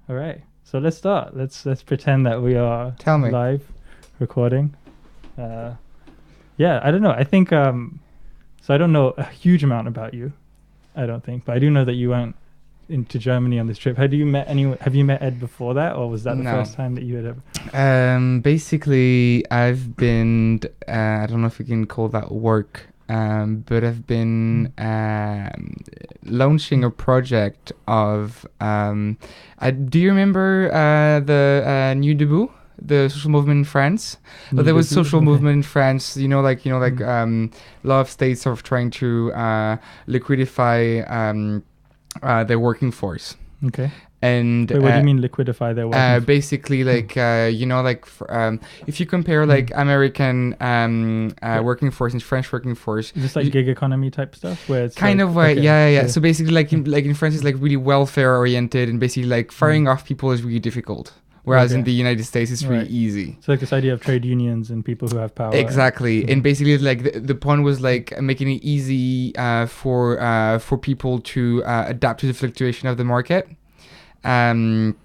All right. So let's start. Let's pretend that we are Tell me. live recording. Yeah, I don't know. I think so I don't know a huge amount about you. I don't think, but I do know that you went into Germany on this trip. Have you met Ed before that, or was that the No. first time that you had ever? Basically, I've been, I don't know if we can call that work, but I've been launching a project of, do you remember the New Debout? The social movement in France. New There was Debout? social Okay. movement in France. A lot of states are trying to liquidify their working force. Okay. And Wait, what do you mean liquidify their working? Basically, if you compare American working force and French working force, Is this like gig economy type stuff where it's kind like, of way, okay, yeah. So basically, in France, it's like really welfare oriented, and basically like firing off people is really difficult. Whereas in the United States, it's really easy. So like this idea of trade unions and people who have power. Exactly, and basically like the point was like making it easy for people to adapt to the fluctuation of the market. And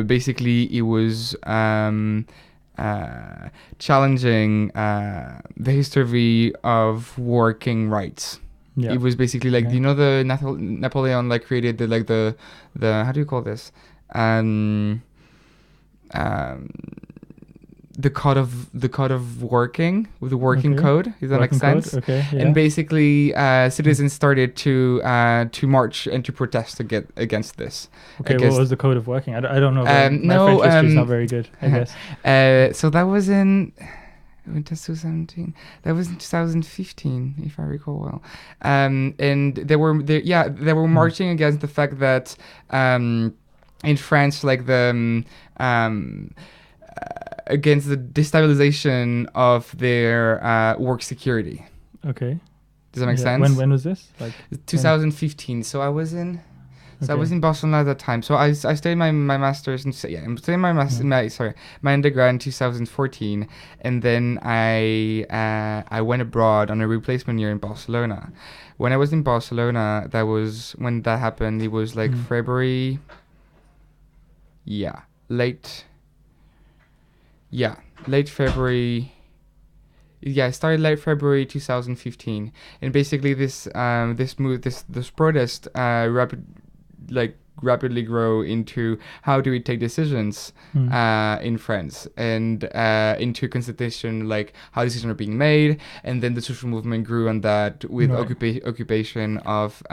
basically it was challenging the history of working rights. Yeah. It was basically like the Napoleon like created the how do you call this the code of working with the working code. Does that make sense? Okay. Yeah. And basically, citizens started to march and to protest against this. Okay. What was the code of working? I don't know. My French history is not very good, I guess. So that was in 2017. That was in 2015, if I recall well. And they were marching against the fact that in France, like against the destabilization of their work security. Okay. Does that make sense? When was this? Like 2015. So I was in Barcelona at that time. So I studied my master's I'm studying my undergrad in 2014, and then I went abroad on a replacement year in Barcelona. When I was in Barcelona, that was when that happened. It was like February. Late February. Yeah, I started late February 2015, and basically this protest rapidly grow into how do we take decisions in France, and into consultation, like how decisions are being made, and then the social movement grew on that with occupation of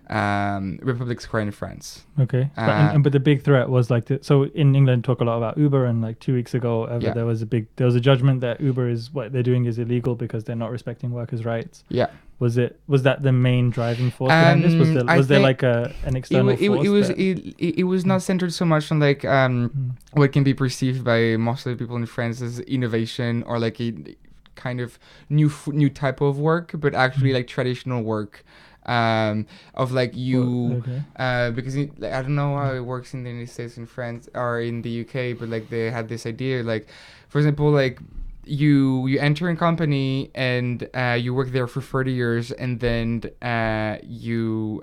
Republic Square in France. Okay, but the big threat was like so in England talk a lot about Uber, and like 2 weeks ago there was a judgment that Uber is what they're doing is illegal because they're not respecting workers' rights. Yeah. Was that the main driving force behind this? Was there like an external force? It was not centered so much on like what can be perceived by most of the people in France as innovation or like a kind of new type of work, but actually like traditional work. Of like you because I don't know how it works in the United States and France or in the UK, but like they had this idea, like for example, like you enter a company and you work there for 30 years, and then you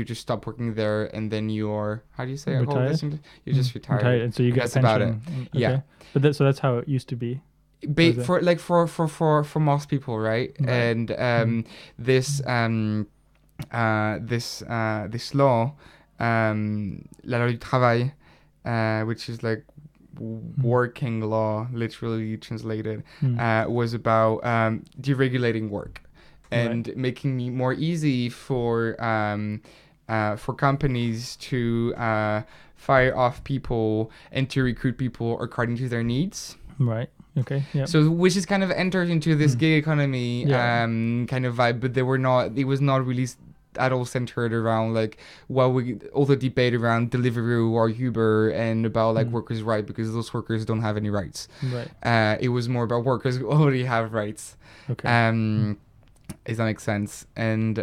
just stop working there, and then you're, how do you say retired? You just retired, and so you get a pension. About it. Okay. Yeah, but so that's how it used to be. For most people, right? And this law, la loi du travail, which is like working law, literally translated, was about deregulating work and making it more easy for companies to fire off people and to recruit people according to their needs. Right. Okay. Yeah. So, which is kind of entered into this gig economy kind of vibe, but it was not really at all centered around like all the debate around Deliveroo or Uber and about like workers' rights, because those workers don't have any rights. Right. It was more about workers who already have rights. Okay. Does that make sense? And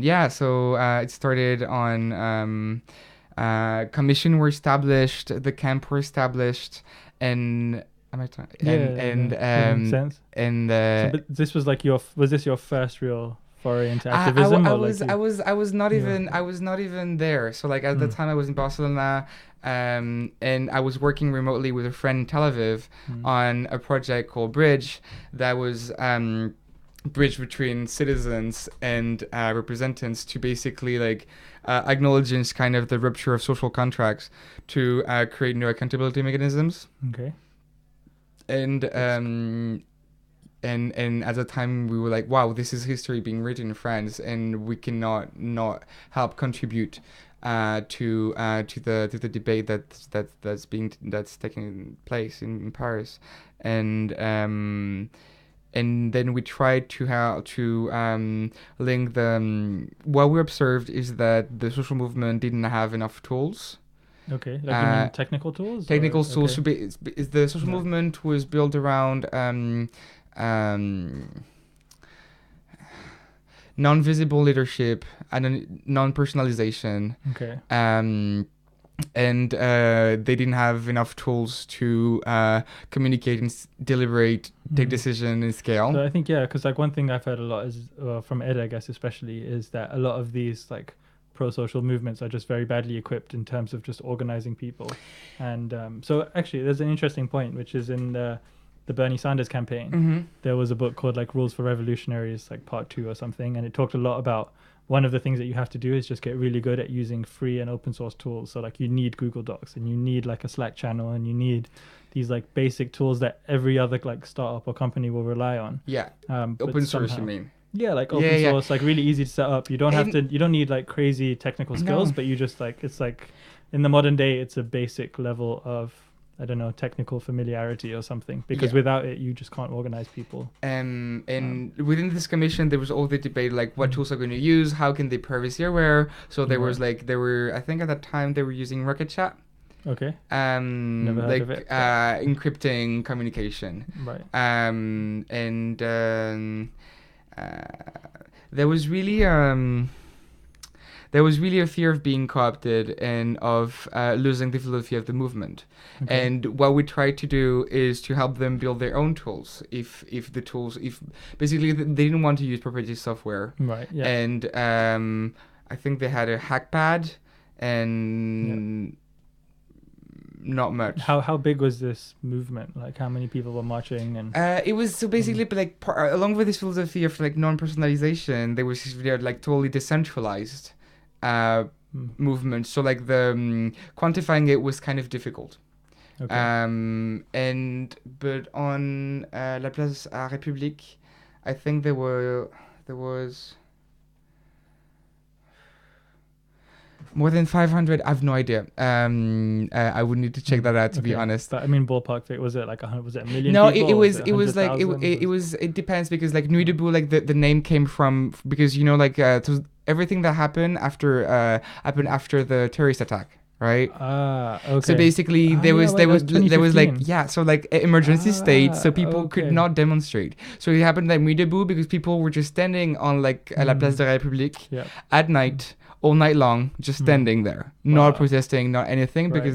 yeah, so it started on commission were established, the camp were established, and makes sense. And so, but this was like was this your first real foray into activism? I was not even there. So like at the time I was in Barcelona, and I was working remotely with a friend in Tel Aviv on a project called Bridge that was bridge between citizens and representatives to basically like acknowledging kind of the rupture of social contracts to create new accountability mechanisms. Okay. And at the time we were like, wow, this is history being written in France, and we cannot not help contribute to the debate that's taking place in Paris. And then we tried to link the what we observed is that the social movement didn't have enough tools. Okay, like you mean technical tools? Technical tools should be. The social movement was built around non-visible leadership and non-personalization. Okay. And they didn't have enough tools to communicate and deliberate, take decision and scale. So I think, yeah, because like one thing I've heard a lot is from Ed, I guess especially, is that a lot of these like pro-social movements are just very badly equipped in terms of just organizing people. And so actually there's an interesting point, which is in the Bernie Sanders campaign, there was a book called like Rules for Revolutionaries, like part 2 or something, and it talked a lot about one of the things that you have to do is just get really good at using free and open source tools. So like you need Google Docs, and you need like a Slack channel, and you need these like basic tools that every other like startup or company will rely on. Yeah. Open source, you mean? Yeah, like open source, like really easy to set up. You don't you don't need like crazy technical skills, but you just like, it's like in the modern day, it's a basic level of, I don't know, technical familiarity or something, because without it, you just can't organize people. And within this commission, there was all the debate, like what tools are going to use, how can they privacy aware. So there was like, I think at that time they were using Rocket Chat. Okay. Never heard of it. Encrypting communication. Right. There was really a fear of being co-opted and of losing the philosophy of the movement. Okay. And what we tried to do is to help them build their own tools. If basically they didn't want to use proprietary software. Right. Yeah. And I think they had a hackpad and not much. How big was this movement? Like how many people were marching? And it was so basically like along with this philosophy of like non-personalization, they were like totally decentralized movement. So like the quantifying it was kind of difficult. Okay. But on La Place à République, I think there was more than 500. I have no idea. I would need to check that out to be honest. But I mean, ballpark figure, was it like 100? Was it a million? No, people, it was like it depends, because like Nuit Debout, like the name came from, because you know like everything that happened after the terrorist attack. Right. Okay. So basically, there was like so like emergency state, so people could not demonstrate. So it happened like Nuit Debout because people were just standing on like La Place de la République at night, all night long, just standing there, not protesting, not anything, because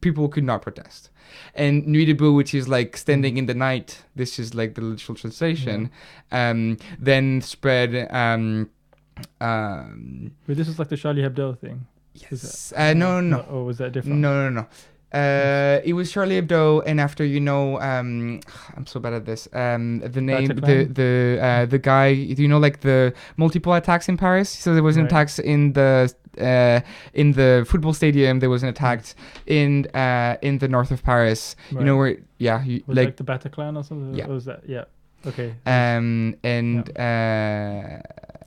people could not protest. And Nuit Debout, which is like standing in the night, this is like the literal translation, then spread. But this is like the Charlie Hebdo thing. Yes. No. Or was that different? No. It was Charlie Hebdo, and after I'm so bad at this. The name, the guy, like the multiple attacks in Paris. So there was an attacks in the football stadium. There was an attack in the north of Paris. Right. You know where? Yeah, like the Bataclan or something. Yeah. Or was that? Yeah. Okay.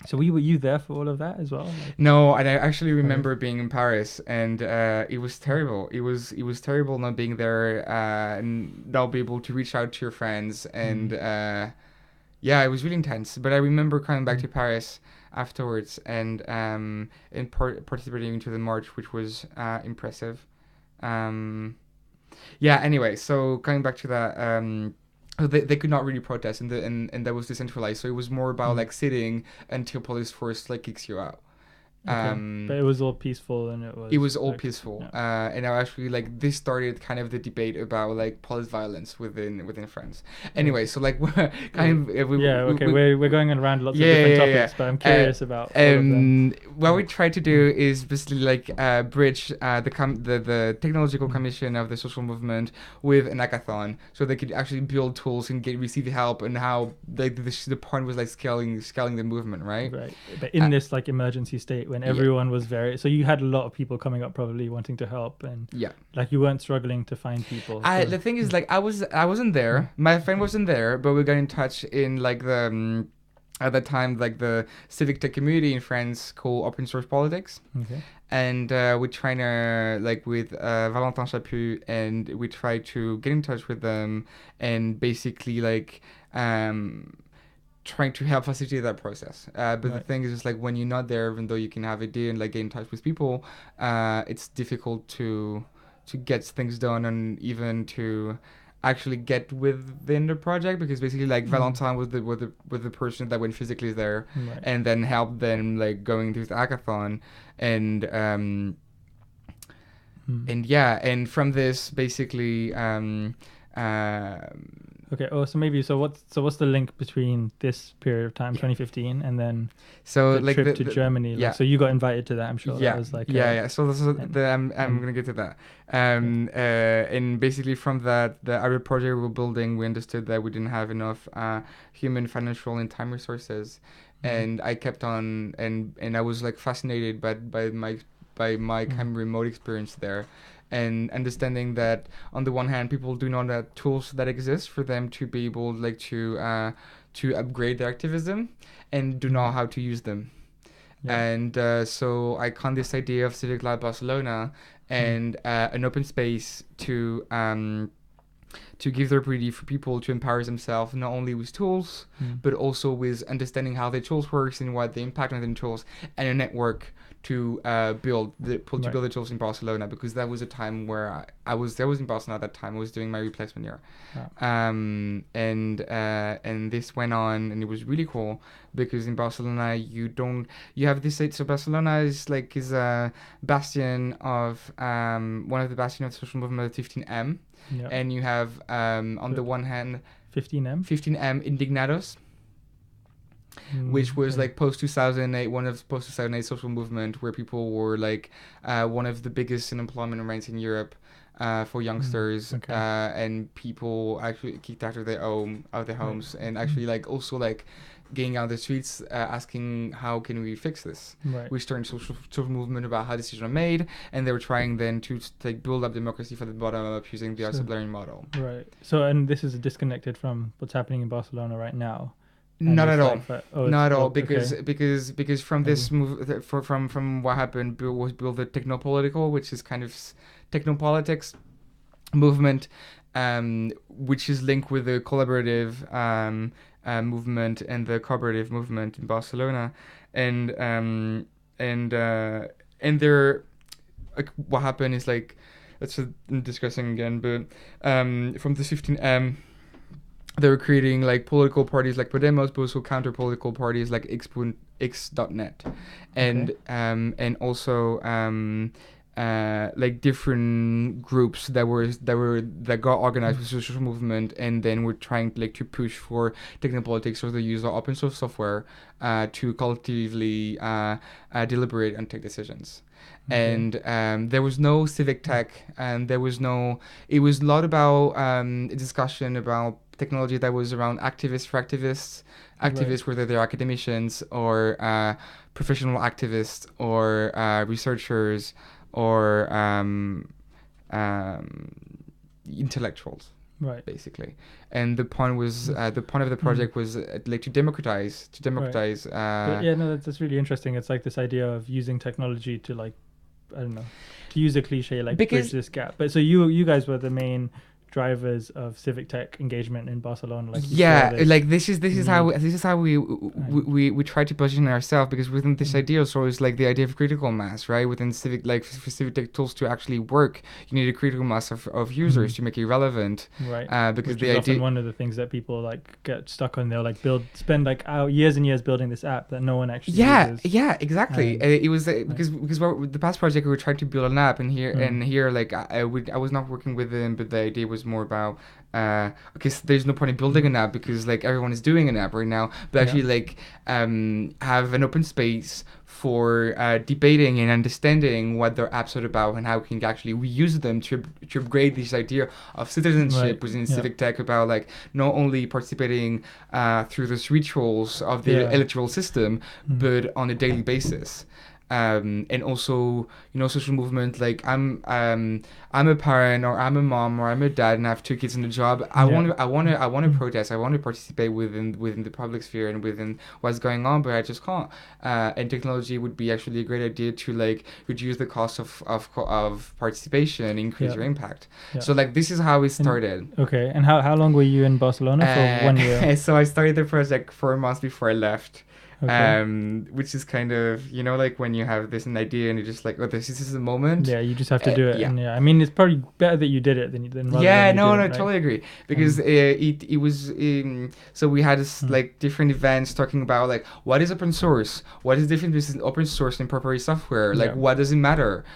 So were you there for all of that as well? Like, no, and I actually remember being in Paris, and it was terrible. It was terrible not being there, and not be able to reach out to your friends, and it was really intense. But I remember coming back to Paris afterwards, and participating into the march, which was impressive. Anyway, so coming back to that. They could not really protest, and that was decentralized. So it was more about like sitting until police force like kicks you out. But it was all peaceful, and it was all peaceful. Yeah. And I actually like this started kind of the debate about like police violence within France. Anyway, so like we're going around lots of different topics, but I'm curious about all of them. What we try to do is basically like bridge the technological commission of the social movement with an hackathon, so they could actually build tools and receive help, and how the point was like scaling the movement, right? Right. But in this like emergency state when everyone was so you had a lot of people coming up probably wanting to help, and like you weren't struggling to find people. The thing is, like I wasn't there. My friend wasn't there, but we got in touch in like the at that time like the civic tech community in France called Open Source Politics. Okay. And we're trying to like with Valentin Chaput, and we try to get in touch with them and basically like trying to help facilitate that process. But the thing is just like when you're not there, even though you can have a idea and like get in touch with people, it's difficult to get things done and even to actually get within the project, because basically like Valentin was the person that went physically there and then helped them like going to the hackathon and and from this basically okay. Oh, so what's the link between this period of time, 2015, and then the like trip to Germany? Like, so you got invited to that, I'm sure. Yeah. That was like So I'm gonna get to that. And basically from that, the other project we were building, we understood that we didn't have enough human, financial, and time resources, and I kept on and I was like fascinated by my kind of remote experience there. And understanding that on the one hand, people do not have tools that exist for them to be able like to upgrade their activism, and do not know how to use them. And so I conned this idea of Civic Lab Barcelona and an open space to give the opportunity for people to empower themselves, not only with tools, but also with understanding how the tools works and what the impact on the tools, and a network to build the tools in Barcelona, because that was a time where I was in Barcelona at that time. I was doing my replacement year, and this went on, and it was really cool because in Barcelona you have this. So Barcelona is a bastion of one of the bastions of the social movement of 15M, and you have on the one hand 15M Indignados. Which was like post 2008, one of post 2008 social movement where people were like one of the biggest unemployment rates in Europe for youngsters, and people actually kicked out of their homes, and actually like also like getting out the streets asking how can we fix this. We started social movement about how decisions are made, and they were trying then to like build up democracy from the bottom up using the Arcelarian model. Right. So and this is disconnected from what's happening in Barcelona right now. Not at all. Not at all. Because from this move, from what happened, was built the technopolitical, which is kind of technopolitics movement, which is linked with the collaborative movement and the cooperative movement in Barcelona, and there, like what happened is like, that's discussing again, but from the 15M. They were creating like political parties like Podemos, but also counter political parties like X.net, and also like different groups that got organized with social movement, and then were trying to push for technopolitics or the use of open source software to collectively deliberate and take decisions. And there was no civic tech, and it was a lot about a discussion about technology that was around activists, whether they're academicians or professional activists or researchers or intellectuals, basically. And the point was the point of the project was like to democratize. That's really interesting. It's like this idea of using technology to like, I don't know, to use a cliche, like bridge this gap. But so you guys were the main drivers of civic tech engagement in Barcelona. Like this is how we try to position ourselves, because within this idea also is like the idea of critical mass, right? Within civic, like for civic tech tools to actually work, you need a critical mass of users to make it relevant, right? Because which the is idea, often one of the things that people like get stuck on. They'll like spend like years and years building this app that no one actually uses. Exactly. It was because the past project we were trying to build an app, and here like I was not working with them, but the idea was more about okay, so there's no point in building an app because like everyone is doing an app right now, but actually like have an open space for debating and understanding what their apps are about and how we can actually reuse them to upgrade this idea of citizenship within civic tech, about like not only participating through those rituals of the electoral system, but on a daily basis. And also, social movement. Like I'm a parent, or I'm a mom, or I'm a dad, and I have 2 kids in the job. I want to protest. I want to participate within the public sphere and within what's going on, but I just can't. And technology would be actually a great idea to like reduce the cost of participation, increase your impact. So like this is how it started. And how long were you in Barcelona for? 1 year. So I started the project 4 months before I left. Which is kind of, like when you have an idea and you're just like, oh, this is the moment. Yeah, you just have to do it. And I mean, it's probably better that you did it than totally agree, because it was so we had this like different events talking about like what is open source, what is the difference between open source and proprietary software, like what does it matter,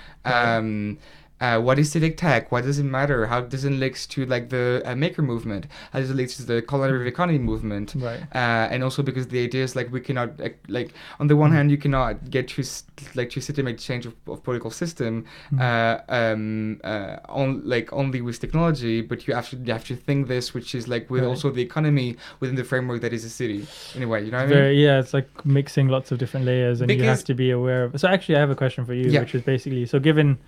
what is civic tech? What does it matter? How does it link to like the maker movement? How does it link to the collaborative economy movement? Right. And also because the idea is like we cannot like on the one hand you cannot get to systemic change of political system only with technology, but you have to think this, which is like with also the economy within the framework that is a city. Anyway, you know what I mean? Yeah, it's like mixing lots of different layers, and you have to be aware of. So actually, I have a question for you, which is basically, so given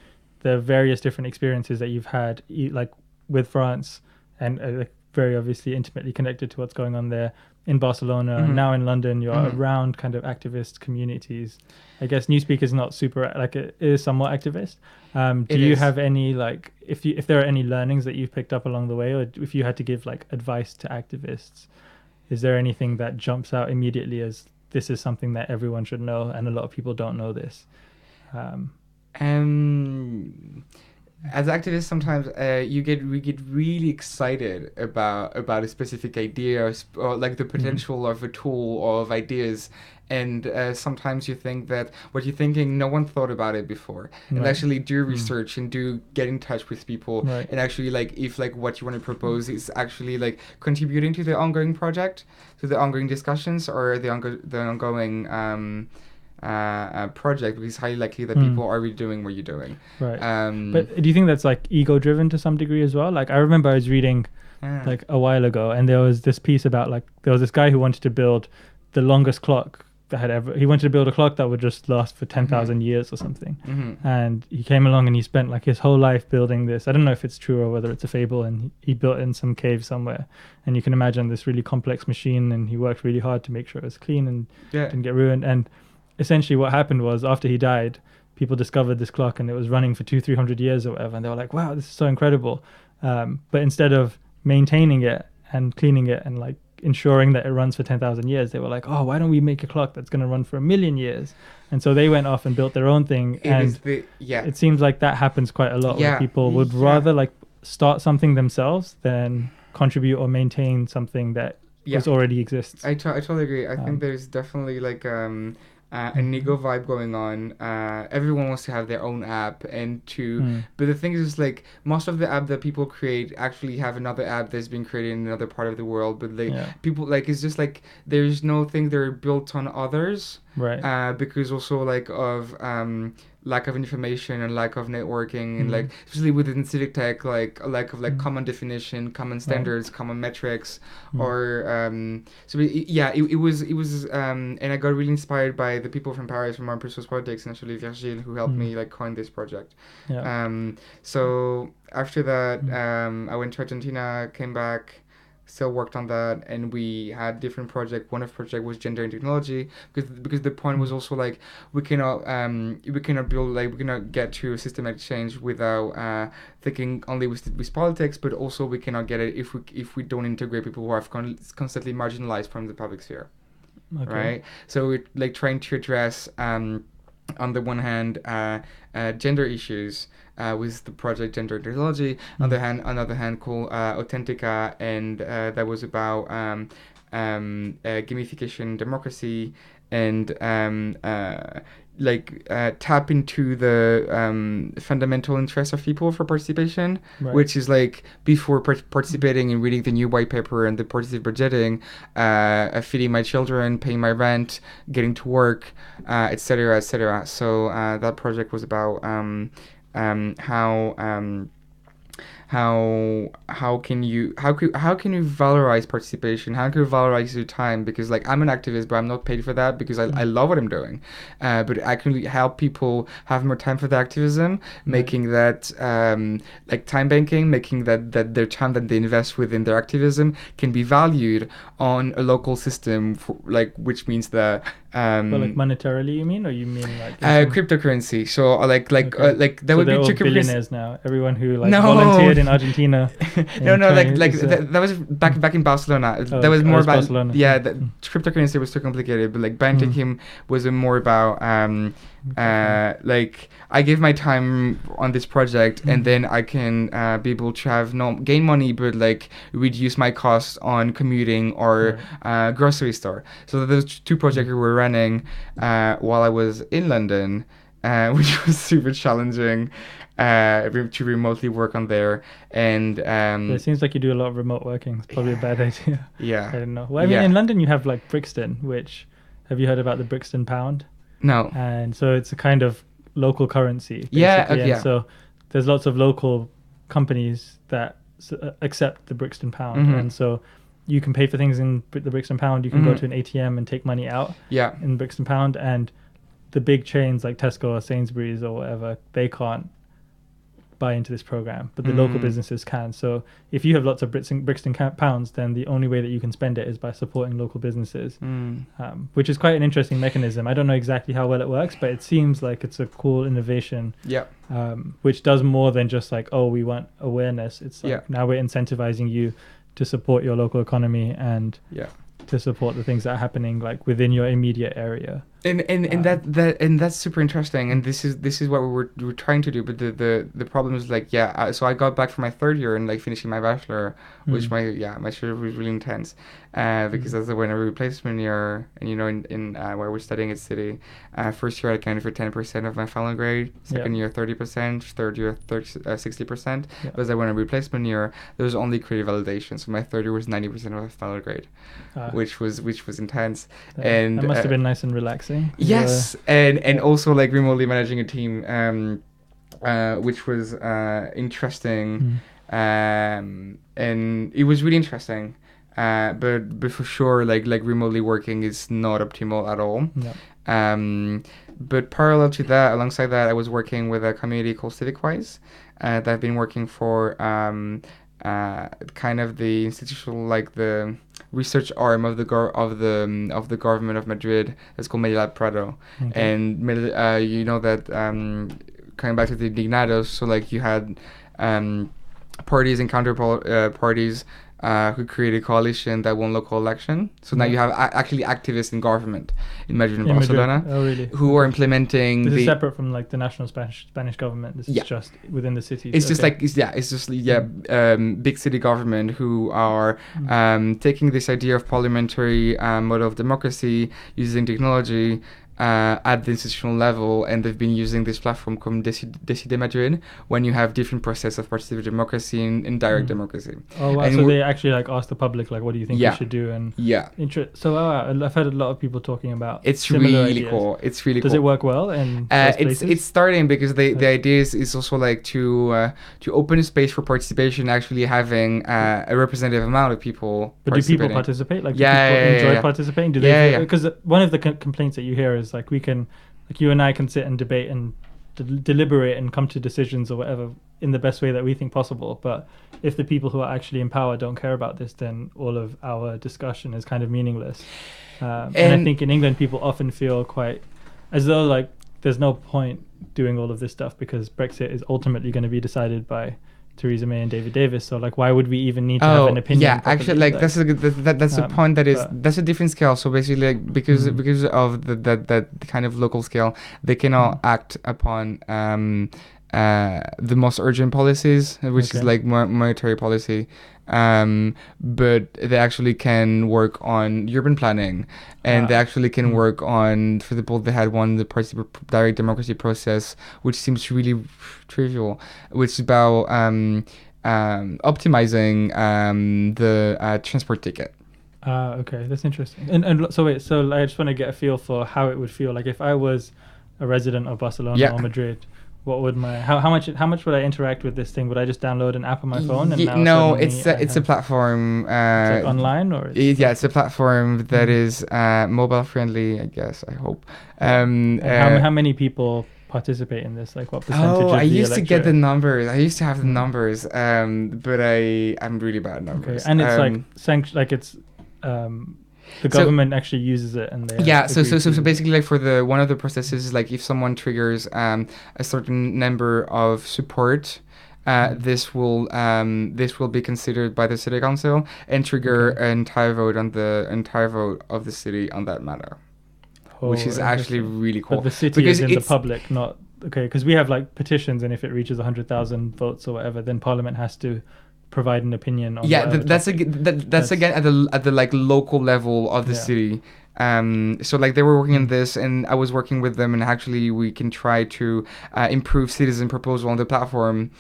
the various different experiences that you've had, like with France, and very obviously intimately connected to what's going on there in Barcelona, and now in London, you're around kind of activist communities. I guess Newspeak is not super, like it is somewhat activist. Do you have any, like, if there are any learnings that you've picked up along the way, or if you had to give like advice to activists, is there anything that jumps out immediately as this is something that everyone should know and a lot of people don't know this? As activists, sometimes we get really excited about a specific idea, or like the potential of a tool or of ideas, and sometimes you think that what you're thinking, no one thought about it before, and actually do research and do get in touch with people, and actually like if like what you want to propose is actually like contributing to the ongoing project, to the ongoing discussions, or the ongoing project, because it's highly likely that people are redoing what you're doing. Right. But do you think that's like ego driven to some degree as well? Like I remember I was reading like a while ago, and there was this piece about like there was this guy who wanted to build the longest clock that had ever. He wanted to build a clock that would just last for 10,000 years or something. And he came along and he spent like his whole life building this. I don't know if it's true or whether it's a fable, and he built it in some cave somewhere. And you can imagine this really complex machine, and he worked really hard to make sure it was clean and didn't get ruined. And essentially what happened was, after he died, people discovered this clock and it was running for 200-300 years or whatever, and they were like, wow, this is so incredible. But instead of maintaining it and cleaning it and like ensuring that it runs for 10,000 years, they were like, oh, why don't we make a clock that's going to run for 1,000,000 years? And so they went off and built their own thing. It seems like that happens quite a lot, where people would rather like start something themselves than contribute or maintain something that already exists. I totally agree. I think there's definitely like an ego vibe going on. Everyone wants to have their own app, but the thing is like most of the app that people create actually have another app that's been created in another part of the world, but people like, it's just like there's no thing they're built on others, right? Because also like of lack of information and lack of networking, and like especially within civic tech, like a lack of like common definition, common standards, common metrics, or it was and I got really inspired by the people from Paris, from our Pursuit Politics, and actually Virgile, who helped me like coin this project. So after that I went to Argentina, came back, still worked on that, and we had different projects. One of the project was gender and technology, because the point was also like we cannot build, like we cannot get to a systematic change without thinking only with politics, but also we cannot get it if we don't integrate people who are constantly marginalized from the public sphere. Okay. Right. So we're like trying to address on the one hand gender issues with the project Gender Technology. On the other hand called Authentica, and that was about gamification democracy, and tap into the fundamental interest of people for participation, right. Which is like before participating and reading the new white paper and the participative budgeting, feeding my children, paying my rent, getting to work, etc., etc. So that project was about how can you valorize participation? How can you valorize your time? Because like I'm an activist, but I'm not paid for that because I love what I'm doing. But I can help people have more time for the activism, making that like time banking, making that their time that they invest within their activism can be valued on a local system, which means that. But like monetarily, you mean, or you mean like cryptocurrency? So there so would be all two billionaires now. Everyone who volunteered in Argentina. That was back in Barcelona. That was more about Barcelona. Yeah, cryptocurrency was too complicated, but like banking was more about I give my time on this project, and then I can be able to have not gain money, but like reduce my costs on commuting or grocery store. So those two projects we were running while I was in London, which was super challenging to remotely work on there. And it seems like you do a lot of remote working. It's probably a bad idea. Yeah. I don't know. Well, I mean, in London you have like Brixton, which, have you heard about the Brixton pound? No. And so it's a kind of local currency, basically. Yeah. So there's lots of local companies that accept the Brixton pound, and so you can pay for things in the Brixton pound. You can go to an ATM and take money out in Brixton pound, and the big chains like Tesco or Sainsbury's or whatever, they can't buy into this program, but the local businesses can. So if you have lots of Brixton pounds, then the only way that you can spend it is by supporting local businesses, which is quite an interesting mechanism. I don't know exactly how well it works, but it seems like it's a cool innovation, which does more than just like, oh, we want awareness. It's like now we're incentivizing you to support your local economy and to support the things that are happening like within your immediate area. And that's super interesting, and this is what we were trying to do, but the problem is like so I got back from my third year and like finishing my bachelor, which my year was really intense, because that's when a replacement year, and in where we're studying at City, first year I accounted for 10% of my final grade, second year 30%, third year 60%, but then when a replacement year there was only creative validation, so my third year was 90% of my final grade, which was intense, and that must have been nice and relaxing. Yes, and also like remotely managing a team, which was interesting, and it was really interesting. But for sure, like remotely working is not optimal at all. But parallel to that, alongside that, I was working with a community called CivicWise that I've been working for. Kind of the institutional, like the research arm of the government of Madrid. That's called Medilab Prado, and that coming back to the Indignados. So like you had parties and counter parties who created a coalition that won local election. So now you have actually activists in government in Madrid and Barcelona, who are implementing. This is separate from like the national Spanish government. This is just within the cities. It's just big city government who are taking this idea of parliamentary model of democracy using technology at the institutional level, and they've been using this platform called Decide Madrid, when you have different process of participative democracy and direct democracy. Oh wow! And so they actually like ask the public like, what do you think we should do? And so I've heard a lot of people talking about. It's really ideas. Cool. It's really. Does it work well? And it's starting, because the idea is also like to open a space for participation, actually having a representative amount of people. But do people participate? Like do people enjoy participating? Do they? Because one of the complaints that you hear is like you and I can sit and debate and deliberate and come to decisions or whatever in the best way that we think possible. But if the people who are actually in power don't care about this, then all of our discussion is kind of meaningless. And I think in England, people often feel quite as though like there's no point doing all of this stuff because Brexit is ultimately going to be decided by Theresa May and David Davis. So like, why would we even need to have an opinion? Yeah, properly? Actually, like that's a point that's a different scale. So basically, like because of that kind of local scale, they cannot act upon the most urgent policies, which is like monetary policy. But they actually can work on urban planning, and they actually can work on, for example, they had the direct democracy process, which seems really trivial, which is about optimizing the transport ticket. Okay, that's interesting. And so wait, so I just want to get a feel for how it would feel like if I was a resident of Barcelona or Madrid. What would how much would I interact with this thing? Would I just download an app on my phone? And no, it's a platform. It's like online or? It's a platform that is mobile friendly, I guess. I hope. And how many people participate in this? Like what percentage? Oh, I used to get the numbers. I used to have the numbers. But I'm really bad at numbers. Okay. And it's like it's. The government actually uses it, and they so basically, like for one of the processes is like if someone triggers a certain number of support, this will be considered by the city council and trigger an entire vote of the city on that matter, which is actually really cool. But the city is in the public, not because we have like petitions, and if it reaches 100,000 votes or whatever, then Parliament has to provide an opinion on that's again at the like local level of the city. So like they were working on this and I was working with them, and actually we can try to improve citizen proposal on the platform,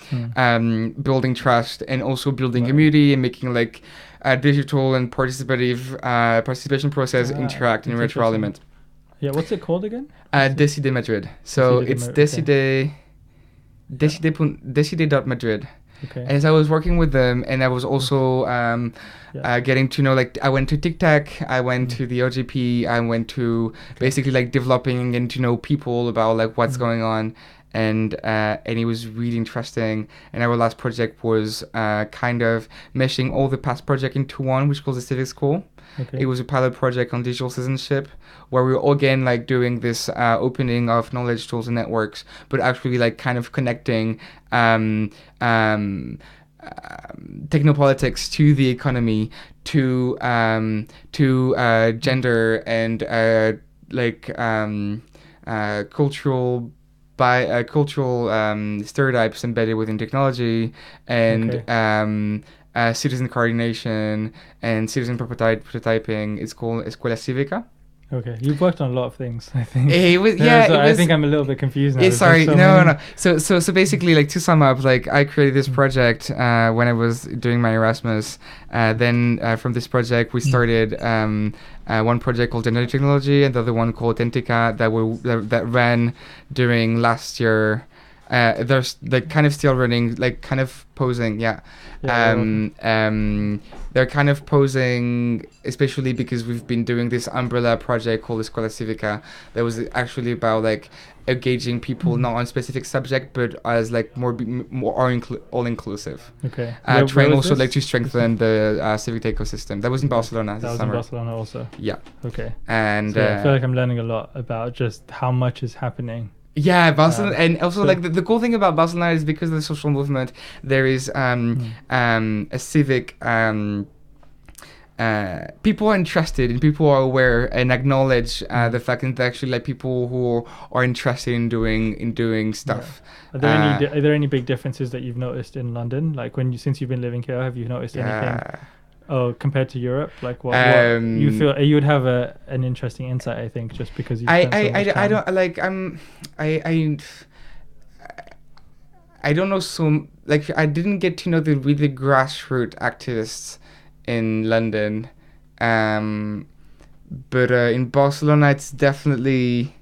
building trust and also building community and making like a digital and participative participation process interact in retro element. Yeah, what's it called again? Decide Madrid. So it's decide.madrid. Okay. As I was working with them, and I was also getting to know, like, I went to TikTok, I went to the OGP, I went to basically like developing and to know people about like what's going on, and it was really interesting. And our last project was kind of meshing all the past project into one, which was the Civic School. Okay. It was a pilot project on digital citizenship where we were all again like doing this opening of knowledge tools and networks, but actually like kind of connecting technopolitics to the economy, to gender and cultural stereotypes embedded within technology, and citizen coordination and citizen prototyping. It's called Escuela Cívica. Okay, you've worked on a lot of things, I think. I think I'm a little bit confused now. Sorry, no. So basically, like to sum up, like I created this project when I was doing my Erasmus. Then from this project, we started one project called Gender Technology, and the other one called Authentica that ran during last year. There's like kind of still running, like kind of posing, they're kind of posing, especially because we've been doing this umbrella project called Escuela Cívica that was actually about like engaging people not on specific subject but as like more all inclusive. Okay. Trying also like to strengthen the civic ecosystem. That was in Barcelona this summer. In Barcelona also. Yeah. Okay. And I feel like I'm learning a lot about just how much is happening. Yeah, Barcelona, and also like the cool thing about Barcelona is because of the social movement, there is a civic. People are interested and people are aware and acknowledge the fact that actually like people who are interested in doing stuff. Yeah. Are there any big differences that you've noticed in London? Like since you've been living here, have you noticed anything? Oh, compared to Europe, like what you feel you would have an interesting insight, I think, just because you. I don't like I don't know I didn't get to know the really grassroots activists in London, but in Barcelona it's definitely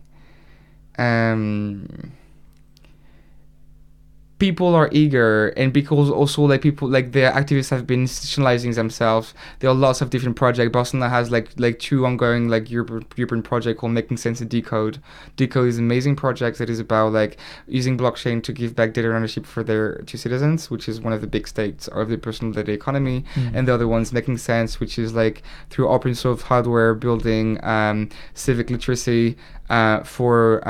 people are eager, and because also like people like the activists have been institutionalizing themselves. There are lots of different projects. Barcelona has like two ongoing like European project called Making Sense and Decode. Decode is an amazing project that is about like using blockchain to give back data ownership to citizens, which is one of the big stakes of the personal data economy. And the other one's Making Sense, which is like through open source hardware building civic literacy for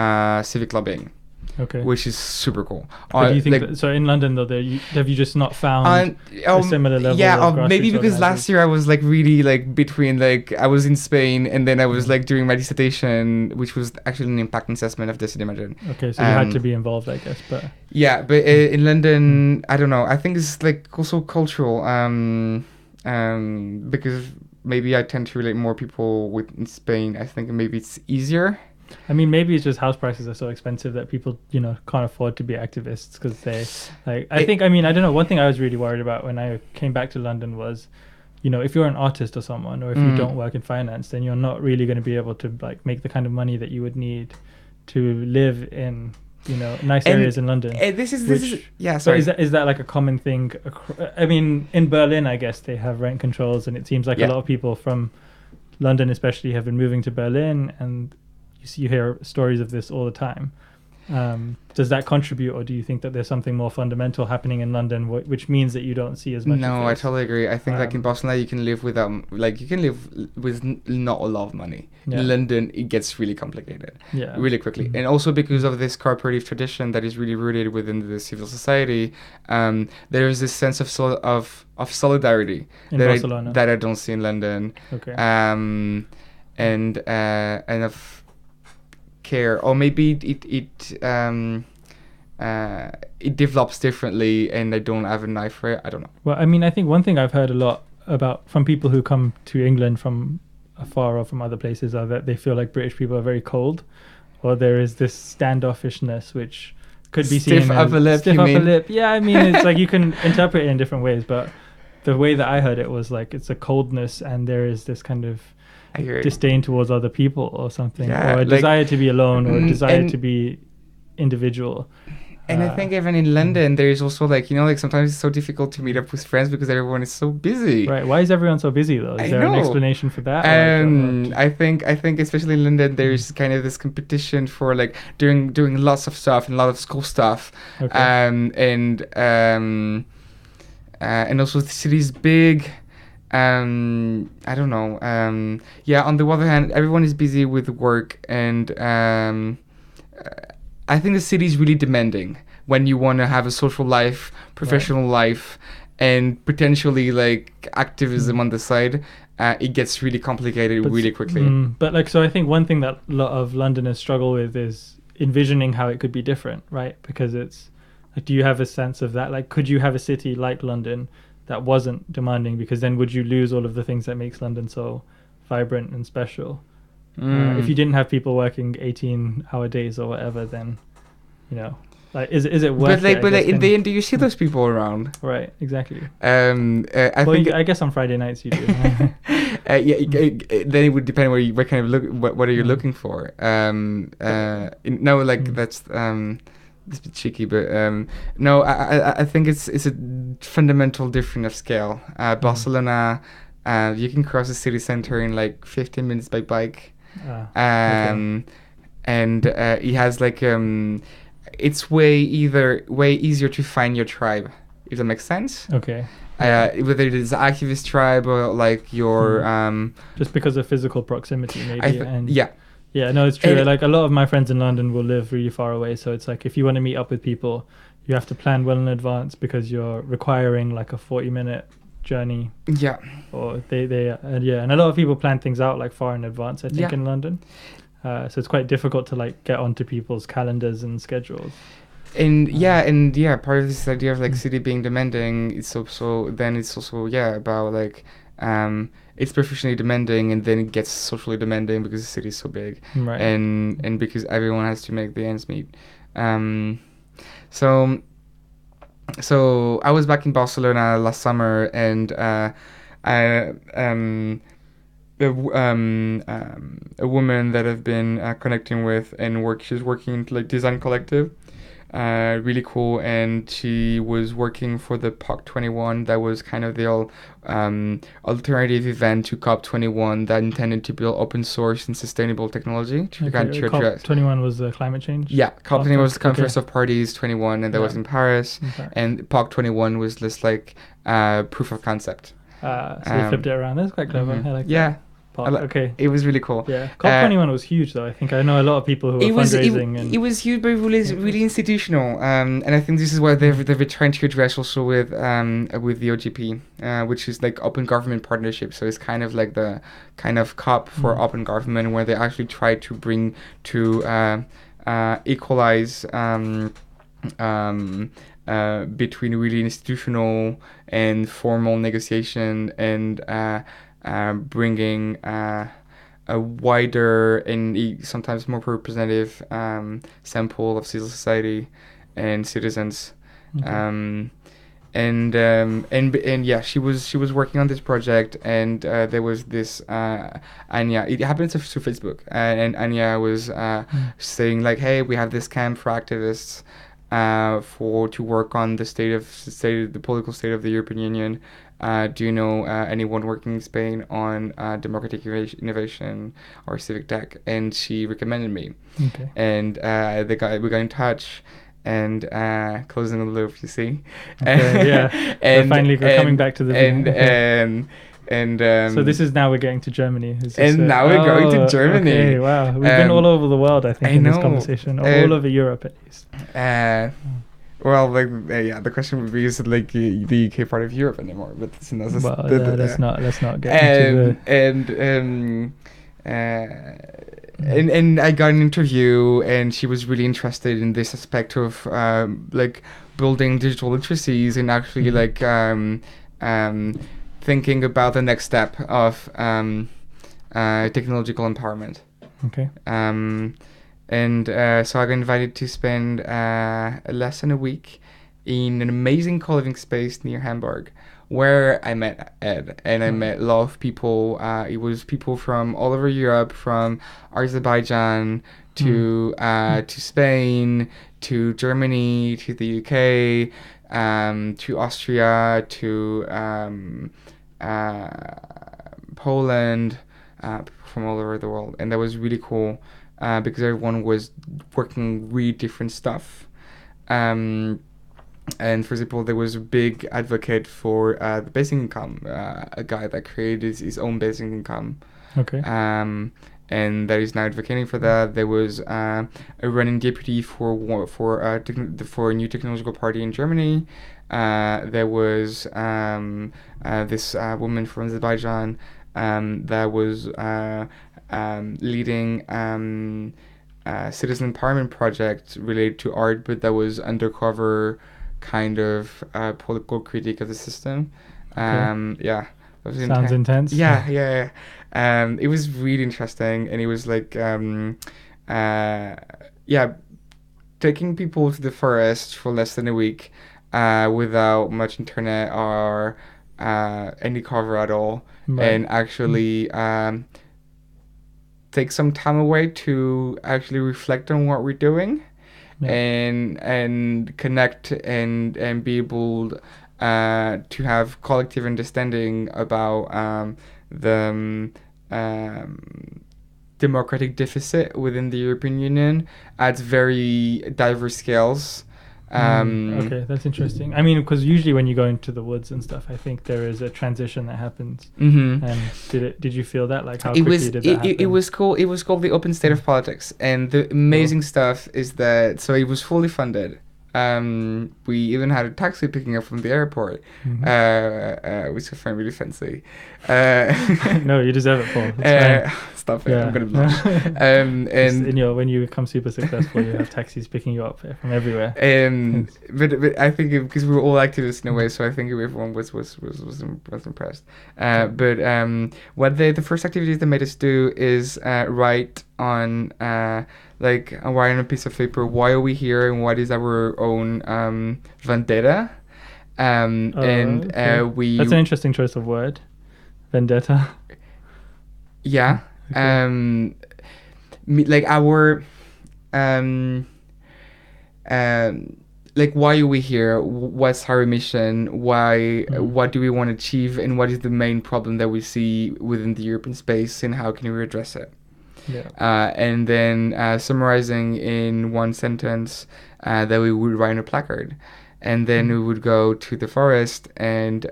civic lobbying. Okay. Which is super cool. Do you think so? In London, though, have you just not found a similar level? Yeah, maybe because last year I was like really like between like I was in Spain and then I was like doing my dissertation, which was actually an impact assessment of this imagine. Okay, so you had to be involved, I guess, but yeah, but in London, I don't know. I think it's like also cultural, because maybe I tend to relate more people in Spain. I think maybe it's easier. I mean, maybe it's just house prices are so expensive that people, can't afford to be activists because they, I don't know. One thing I was really worried about when I came back to London was, if you're an artist or someone, or if you don't work in finance, then you're not really going to be able to like make the kind of money that you would need to live in, nice areas in London. This is yeah. Sorry. So is that like a common thing? I mean, in Berlin, I guess they have rent controls, and it seems like a lot of people from London, especially, have been moving to Berlin, and you hear stories of this all the time. Does that contribute, or do you think that there's something more fundamental happening in London, which means that you don't see as much? No, I totally agree. I think like in Barcelona, you can live with not a lot of money. In London, it gets really complicated, really quickly, and also because of this cooperative tradition that is really rooted within the civil society. There is this sense of solidarity that I don't see in London. Okay. And of care, or maybe it develops differently and I don't have an eye for it. I don't know. Well, I mean, I think one thing I've heard a lot about from people who come to England from afar or from other places are that they feel like British people are very cold, or there is this standoffishness which could be seen as stiff upper lip. Yeah, I mean, it's like you can interpret it in different ways, but the way that I heard it was like it's a coldness and there is this kind of disdain towards other people or something, or a desire to be alone, or a desire to be individual. And I think even in London, there is also like sometimes it's so difficult to meet up with friends because everyone is so busy. Right. Why is everyone so busy though? Is there an explanation for that? I think especially in London, there's kind of this competition for like doing lots of stuff and a lot of school stuff. Okay. And also the city's big. I don't know. On the other hand, everyone is busy with work, and I think the city is really demanding when you want to have a social life, professional life, and potentially like activism on the side. It gets really complicated really quickly. So I think one thing that a lot of Londoners struggle with is envisioning how it could be different, right? Because it's like, do you have a sense of that? Like, could you have a city like London that wasn't demanding? Because then would you lose all of the things that makes London so vibrant and special? If you didn't have people working 18-hour days or whatever, then like is it worth it? But in the end, do you see those people around? Right, exactly. I guess on Friday nights you do. Then it would depend what kind of what are you looking for. That's it's a bit cheeky, but no, I think it's a fundamental difference of scale. Barcelona, you can cross the city center in like 15 minutes by bike. And it has like it's way easier to find your tribe, if that makes sense. Okay. Whether it is an activist tribe or like your just because of physical proximity, maybe. Yeah, no, it's true. Like a lot of my friends in London will live really far away, so it's like if you want to meet up with people, you have to plan well in advance because you're requiring like a 40-minute journey. Yeah. Or and a lot of people plan things out like far in advance, I think, in London. So it's quite difficult to like get onto people's calendars and schedules. And part of this idea of like city being demanding, it's also about like it's professionally demanding, and then it gets socially demanding because the city is so big, right? And because everyone has to make the ends meet. So I was back in Barcelona last summer, and a woman that I've been connecting with and she's working like design collective. really cool. And she was working for the POC21. That was kind of the alternative event to COP21 that intended to build open source and sustainable technology to address. COP21 was climate change? Yeah, COP21 was the Conference of Parties 21, and that was in Paris. And POC21 was just like proof of concept. So they flipped it around. That's quite clever. I like that. Okay. It was really cool. Yeah. COP21 was huge, though. I think I know a lot of people who were fundraising. It was huge, but really institutional. And I think this is what they've been trying to address also with the OGP, which is like open government partnership. So it's kind of like the kind of COP for open government, where they actually try to bring to equalize between really institutional and formal negotiation and bringing a wider and sometimes more representative sample of civil society and citizens. And yeah, she was working on this project, and there was this Anya. It happened through Facebook, and Anya was saying like, "Hey, we have this camp for activists to work on the political state of the European Union. Do you know anyone working in Spain on democratic innovation or civic tech?" And she recommended me. Okay. And we got in touch. And closing the loop, you see. Okay, yeah. And finally, we're coming back to the so this is now we're getting to Germany. Now we're going to Germany. Okay, wow. We've been all over the world, I think, in this conversation. All over Europe, at least. Well, the question would be, is it like the UK part of Europe anymore? But let's not get into And I got an interview, and she was really interested in this aspect of building digital literacies and actually thinking about the next step of technological empowerment. Okay. So I got invited to spend less than a week in an amazing co-living space near Hamburg, where I met Ed, and I met a lot of people. It was people from all over Europe, from Azerbaijan to Spain, to Germany, to the UK, to Austria, to Poland, from all over the world. And that was really cool because everyone was working really different stuff. And for example, there was a big advocate for the basic income, a guy that created his own basic income. Okay. And that is now advocating for that. There was a running deputy for a new technological party in Germany. There was this woman from Azerbaijan that was leading citizen empowerment project related to art, but that was undercover kind of political critique of the system. Okay. Sounds intense. Yeah. It was really interesting, and it was like taking people to the forest for less than a week without much internet or any cover at all, and actually take some time away to actually reflect on what we're doing. Yeah. And connect and be able to have collective understanding about the democratic deficit within the European Union at very diverse scales. Okay, that's interesting. I mean, because usually when you go into the woods and stuff, I think there is a transition that happens. Mm-hmm. And did you feel that? Like, how quickly did that happen? It was cool. It was called the Open State of Politics, and the amazing stuff is that it was fully funded. We even had a taxi picking up from the airport, which I find really fancy. No, you deserve it, Paul. Stop it! Yeah. I'm gonna blush. And when you become super successful, you have taxis picking you up from everywhere. But I think because we were all activists in a way, so I think everyone was impressed. But what the first activity they made us do is write on write on a piece of paper why are we here and what is our own vendetta. Okay. That's an interesting choice of word, vendetta. Yeah. Okay. Our like, why are we here? What's our mission? Why? What do we want to achieve? And what is the main problem that we see within the European space? And how can we address it? Yeah. And then summarizing in one sentence that we would write on a placard. And then we would go to the forest, and they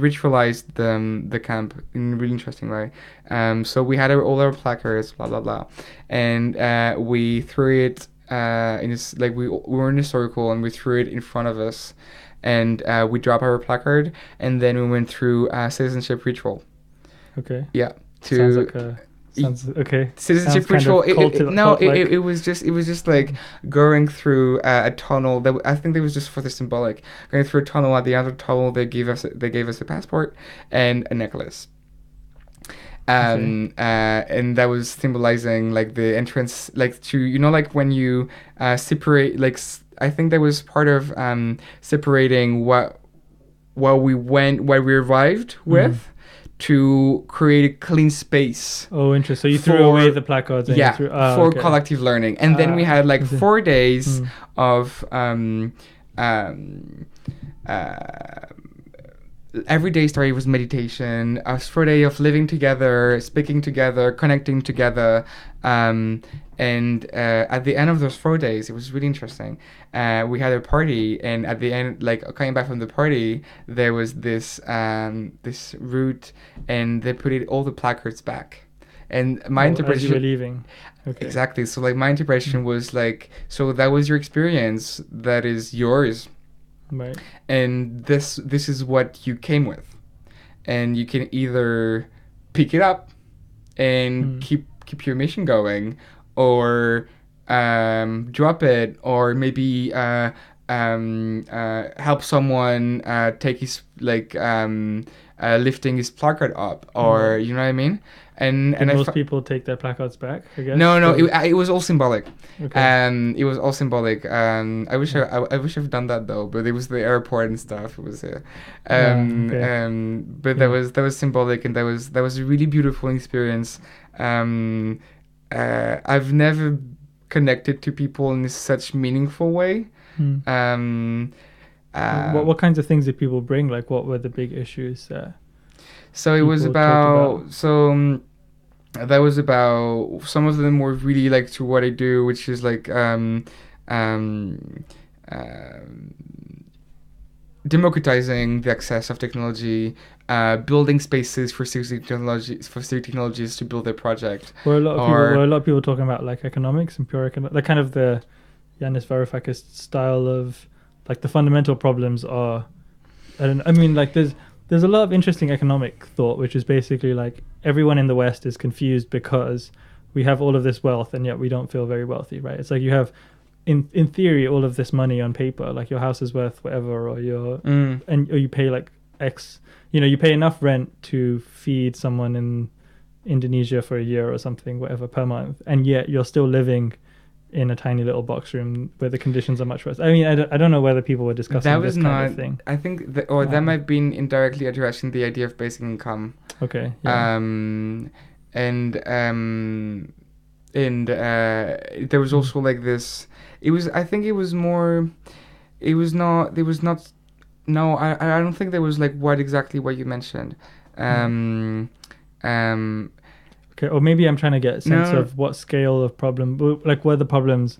ritualized the camp in a really interesting way. So we had all our placards, blah blah blah, and we threw it in this, like, we were in a circle, and we threw it in front of us, and we dropped our placard, and then we went through a citizenship ritual. Okay. Yeah. Sounds like okay. Citizenship ritual. It was just like going through a tunnel. That I think it was just for the symbolic. Going through a tunnel. At the end of the tunnel, they gave us a passport and a necklace. And that was symbolizing, like, the entrance, like, to, like, when you separate, like, I think that was part of separating what we arrived with. To create a clean space. Oh, interesting. So you threw away the placards. For collective learning. And then we had, like, 4 days of every day started with meditation. A 4 day of living together, speaking together, connecting together. And at the end of those 4 days, it was really interesting. We had a party, and at the end, like, coming back from the party, there was this route, and they put all the placards back. And my interpretation. As you were leaving. Okay. Exactly. So, like, my interpretation was like, so that was your experience. That is yours. Right. And this is what you came with, and you can either pick it up and keep your mission going, or drop it, or maybe help someone take his, like, lifting his placard up, or you know what I mean. And most people take their placards back, I guess. No, it was all symbolic. Okay. It was all symbolic. I wish I've done that though, but it was the airport and stuff. It was but that was symbolic, and that was a really beautiful experience. I've never connected to people in such meaningful way. What kinds of things did people bring? Like, what were the big issues there? So it was about. That was about, some of them were really, like, to what I do, which is, like, democratizing the access of technology, building spaces for civic technologies to build their project. Were a lot of people talking about, like, economics and pure economics, like, kind of the Yanis Varoufakis style of, like, the fundamental problems are, like, there's a lot of interesting economic thought, which is basically, like, everyone in the West is confused because we have all of this wealth, and yet we don't feel very wealthy, right? It's like you have, in theory, all of this money on paper, like your house is worth whatever, or or you pay, like, X, you pay enough rent to feed someone in Indonesia for a year or something, whatever, per month, and yet you're still living in a tiny little box room where the conditions are much worse. I mean, I don't know whether people were discussing this kind of thing. I think that might have been indirectly addressing the idea of basic income. Okay. Yeah. There was also, like, this. I don't think there was, like, exactly what you mentioned. Okay, or maybe I'm trying to get a sense of what scale of problem, like, were the problems,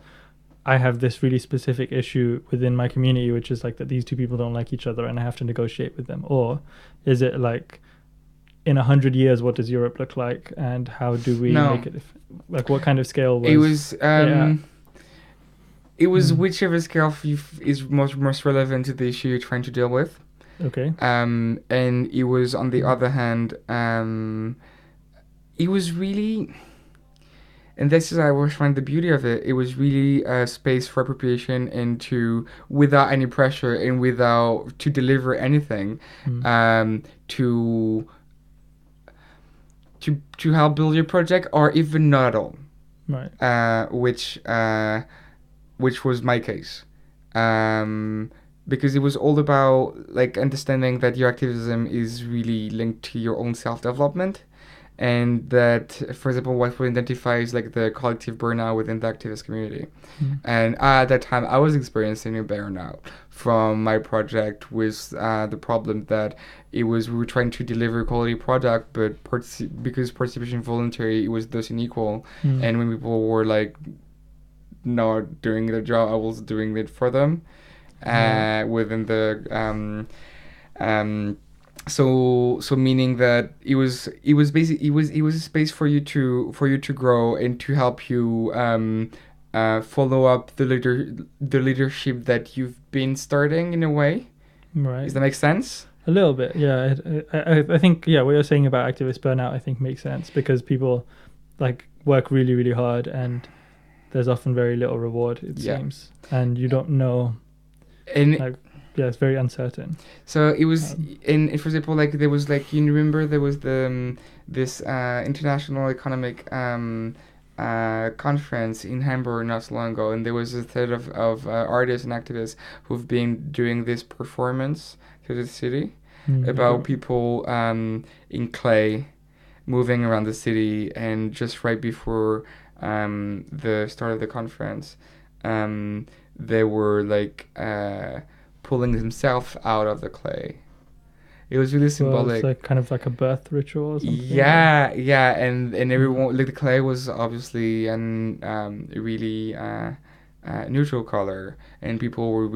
I have this really specific issue within my community, which is, like, that these two people don't like each other and I have to negotiate with them, or is it, like, in 100 years, what does Europe look like, and how do we make it, like, what kind of scale was it was whichever scale is most relevant to the issue you're trying to deal with. Okay. And it was, on the other hand, it was really, and this is, I was finding the beauty of it, it was really a space for appropriation, and without any pressure, and without to deliver anything, to help build your project, or even not at all. Right. Which was my case. Because it was all about, like, understanding that your activism is really linked to your own self-development. and that, for example, what we identify is like the collective burnout within the activist community. And at that time, I was experiencing a burnout from my project with the problem that we were trying to deliver a quality product, but because participation voluntary, it was thus unequal. And when people were like not doing their job, I was doing it for them within the so meaning that it was basically it was a space for you to grow and to help you follow up the leadership that you've been starting in a way. Right. Does that make sense? A little bit, yeah. I think what you're saying about activist burnout, I think makes sense, because people like work really, really hard, and there's often very little reward, it seems, and you don't know. And it's very uncertain. So it was, for example, like there was like, you remember there was the this international economic conference in Hamburg not so long ago, and there was a set of artists and activists who've been doing this performance through the city about people in clay moving around the city, and just right before the start of the conference, they were like pulling themselves out of the clay. It was really symbolic. It's like kind of like a birth ritual or something. Yeah, and everyone, like the clay was obviously really neutral color, and people were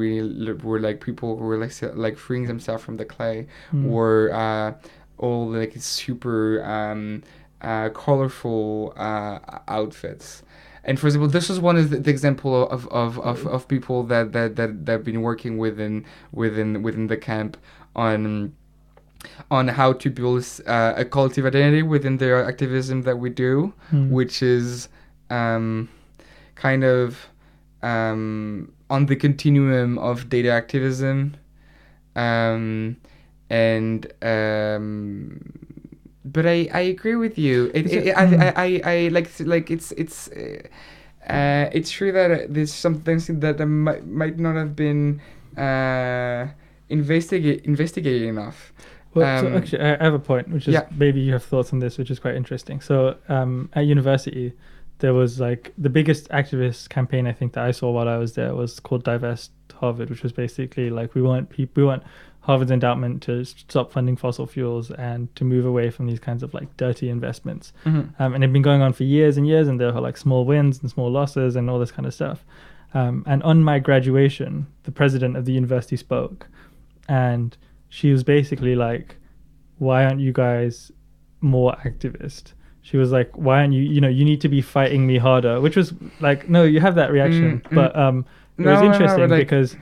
people who were like freeing themselves from the clay were all like super colorful outfits. And for example, this is one of the example of people that have been working within the camp on how to build a collective identity within the activism that we do, which is kind of on the continuum of data activism, but I agree with you. I like it's true that there's some things that might not have been investigated enough. Well, so actually, I have a point, which is maybe you have thoughts on this, which is quite interesting. So at university, there was like the biggest activist campaign I think that I saw while I was there was called Divest Harvard, which was basically like we want Harvard's endowment to stop funding fossil fuels and to move away from these kinds of like dirty investments. And it'd been going on for years and years, and there were like small wins and small losses and all this kind of stuff. And on my graduation, the president of the university spoke, and she was basically like, why aren't you guys more activist? She was like, why aren't you need to be fighting me harder, which was like, no, you have that reaction. But it was interesting because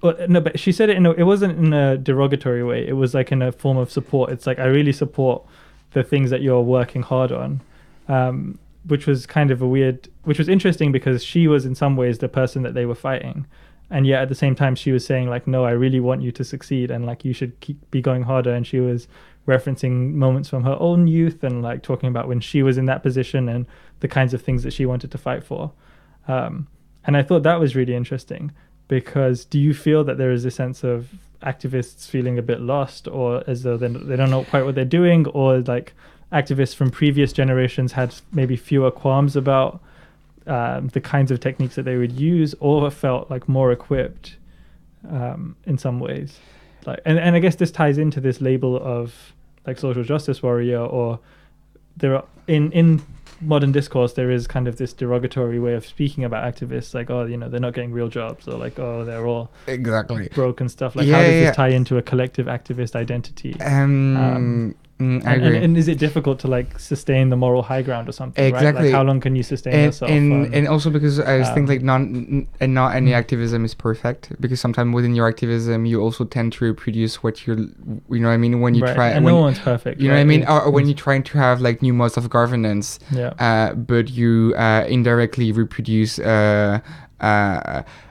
but she said it it wasn't in a derogatory way. It was like in a form of support. It's like, I really support the things that you're working hard on, which was kind of which was interesting because she was in some ways the person that they were fighting. And yet at the same time, she was saying like, no, I really want you to succeed, and like you should be going harder. And she was referencing moments from her own youth and like talking about when she was in that position and the kinds of things that she wanted to fight for. And I thought that was really interesting, because do you feel that there is a sense of activists feeling a bit lost, or as though they don't know quite what they're doing, or like activists from previous generations had maybe fewer qualms about the kinds of techniques that they would use, or felt like more equipped in some ways? Like, and I guess this ties into this label of like social justice warrior, or there are in modern discourse there is kind of this derogatory way of speaking about activists, like, oh, they're not getting real jobs, or like, oh, they're all exactly broke and stuff. Like, how does this tie into a collective activist identity? I agree. And is it difficult to like sustain the moral high ground or something? Exactly. Right? Like, how long can you sustain yourself? And also because I think like not any activism is perfect, because sometimes within your activism you also tend to reproduce what you're, you know what I mean, when you try. And no one's perfect. You know what I mean, or when you're trying to have like new modes of governance, but you indirectly reproduce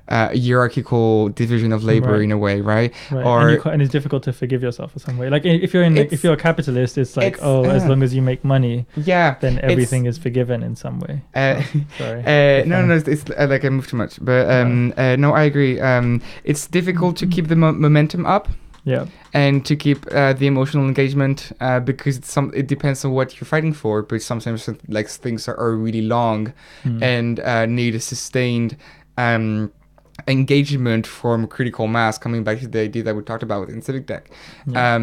hierarchical division of labor in a way, right? Or and it's difficult to forgive yourself in some way. Like if you're if you're a capitalist, it's like, as long as you make money, then everything is forgiven in some way. Sorry. No, it's like I move too much, but no, I agree. It's difficult to keep the momentum up. Yeah. And to keep the emotional engagement, because it depends on what you're fighting for, but sometimes like things are really long and need a sustained engagement from critical mass, coming back to the idea that we talked about in civic tech. Yeah.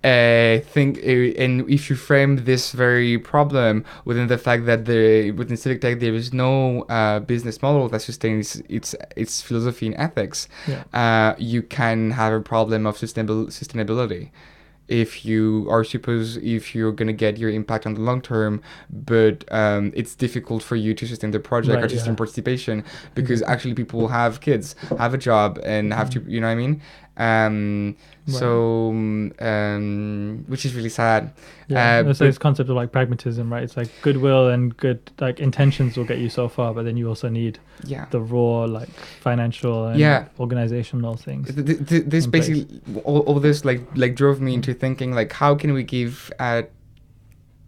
And if you frame this very problem within the fact that within civic tech there is no business model that sustains its philosophy and ethics, you can have a problem of sustainability. If you're going to get your impact on the long term, but it's difficult for you to sustain the project or to sustain participation, because actually people will have kids, have a job, and have to, you know what I mean? So, which is really sad. Yeah, so this concept of like pragmatism, right? It's like goodwill and good like intentions will get you so far, but then you also need the raw like financial and organizational things. This basically all this like drove me into thinking like, how can we give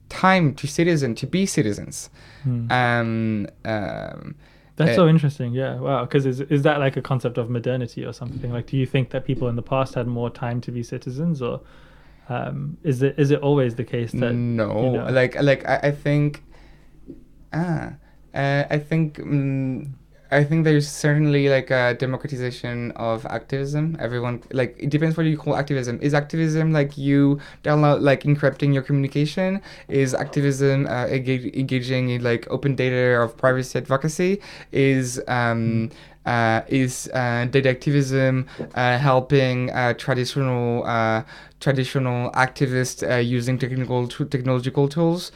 time to be citizens? That's so interesting. Yeah. Wow. Because is that like a concept of modernity or something? Like, do you think that people in the past had more time to be citizens, or is it always the case that no? You know, I think I think there's certainly like a democratization of activism. Everyone, like, it depends what you call activism. Is activism like you download, like encrypting your communication? Is activism engaging in like open data of privacy advocacy? Is data activism helping traditional activists using technological tools?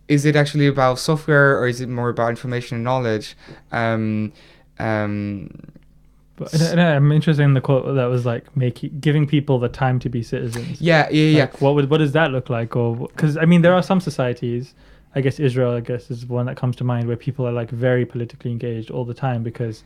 Is it actually about software, or is it more about information and knowledge? But I'm interested in the quote that was like giving people the time to be citizens. Yeah. What does that look like? Or because I mean, there are some societies, I guess Israel, is one that comes to mind, where people are like very politically engaged all the time, because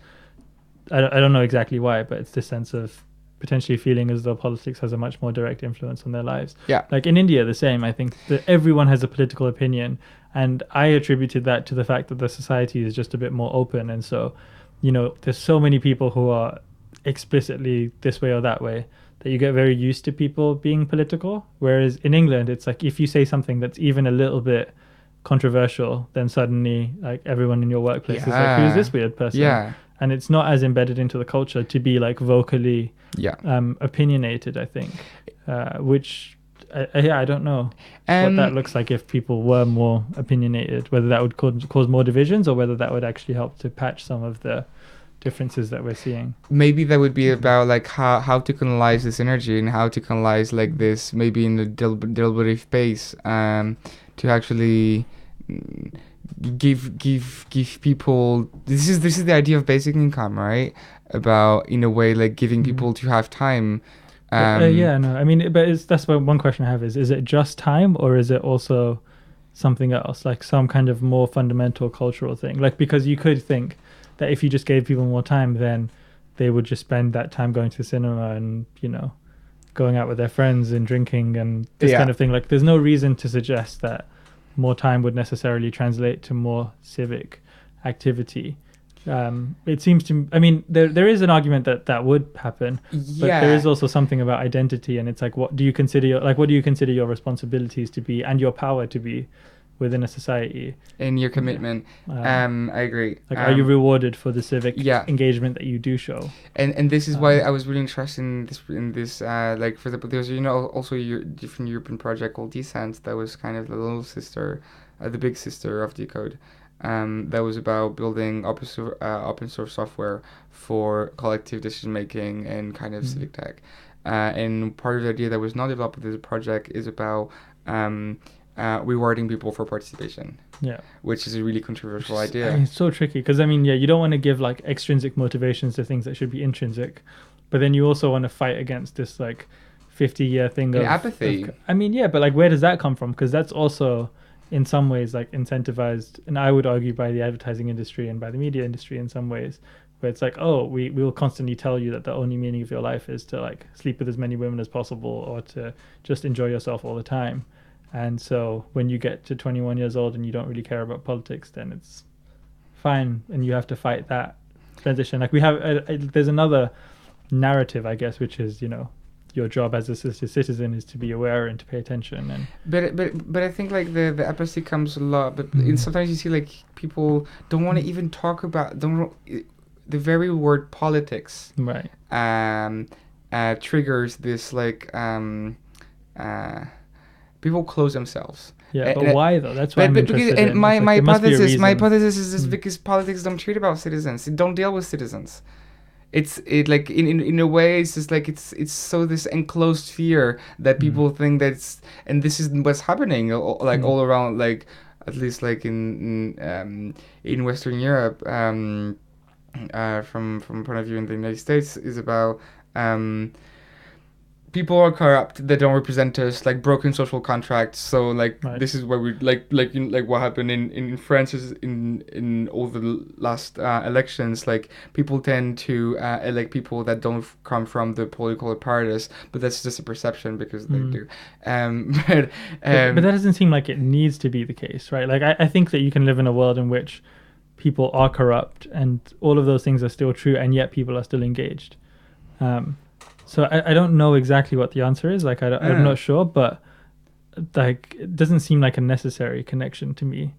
I don't know exactly why, but it's this sense of potentially feeling as though politics has a much more direct influence on their lives. Yeah. Like in India, the same. I think that everyone has a political opinion, and I attributed that to the fact that the society is just a bit more open, and so, you know, there's so many people who are explicitly this way or that way that you get very used to people being political. Whereas in England, it's like if you say something that's even a little bit controversial, then suddenly like everyone in your workplace is like, who's this weird person? Yeah. And it's not as embedded into the culture to be like vocally opinionated, I think, which I don't know what that looks like if people were more opinionated, whether that would cause more divisions, or whether that would actually help to patch some of the differences that we're seeing. Maybe that would be about like how to canalize this energy, and how to canalize like this maybe in a deliberative pace, to actually give people, this is the idea of basic income, right? About, in a way, like giving people to have time. I mean, but that's one question I have is it just time, or is it also something else, like some kind of more fundamental cultural thing? Like, because you could think that if you just gave people more time, then they would just spend that time going to the cinema and, you know, going out with their friends and drinking and this kind of thing. Like, there's no reason to suggest that more time would necessarily translate to more civic activity. It seems to, I mean, there is an argument that would happen, but there is also something about identity, and it's like, what do you consider your responsibilities to be, and your power to be within a society, in your commitment. I agree. Like, are you rewarded for the civic engagement that you do show? And this is why I was really interested in this like, for example, there's, you know, also your different European project called Descent that was kind of the little sister, the big sister of Decode. That was about building open source software for collective decision making and kind of civic tech. And part of the idea that was not developed with this project is about rewarding people for participation. Yeah, which is a really controversial idea. I mean, it's so tricky, because I mean, you don't want to give like extrinsic motivations to things that should be intrinsic, but then you also want to fight against this like 50-year thing of apathy. I mean, but like, where does that come from? Because that's also in some ways like incentivized, and I would argue by the advertising industry and by the media industry in some ways, where it's like, oh, we will constantly tell you that the only meaning of your life is to like sleep with as many women as possible, or to just enjoy yourself all the time. And so when you get to 21 years old and you don't really care about politics, then it's fine, and you have to fight that transition. Like, we have there's another narrative, I guess, which is, your job as a citizen is to be aware and to pay attention. And but I think like the apathy comes a lot. But sometimes you see like people don't want to even talk about the very word politics. Right. Triggers this like people close themselves. Yeah, but why though? That's why I'm interested in. My hypothesis is just because politics don't treat about citizens. It don't deal with citizens. It like in a way it's just like it's so this enclosed sphere that people think that's, and this is what's happening all around, like at least like in Western Europe, from point of view in the United States, is about people are corrupt, they don't represent us, like broken social contracts. So like this is where we like what happened in France is in all the last elections, like people tend to elect people that don't come from the political apparatus, but that's just a perception because they do. But that doesn't seem like it needs to be the case, right? Like I think that you can live in a world in which people are corrupt and all of those things are still true, and yet people are still engaged. So I don't know exactly what the answer is. Like I'm not sure, but like it doesn't seem like a necessary connection to me,